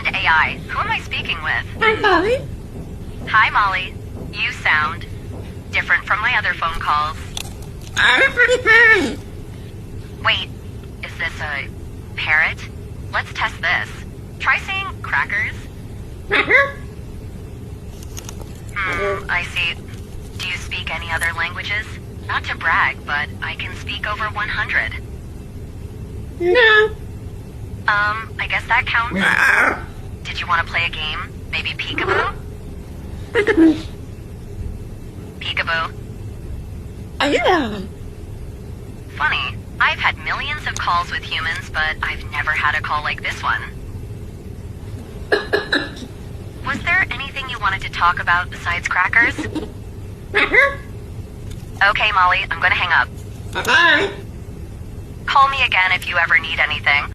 and AI. Who am I speaking with? I'm Molly. Hi, Molly. You sound different from my other phone calls. Wait, is this a parrot? Let's test this. Try saying crackers. I see. Do you speak any other languages? Not to brag, but I can speak over 100. No. I guess that counts. Did you want to play a game? Maybe peekaboo? Peekaboo. Yeah. Funny. I've had millions of calls with humans, but I've never had a call like this one. Was there anything you wanted to talk about besides crackers? Okay, Molly, I'm gonna hang up. Bye-bye. Call me again if you ever need anything.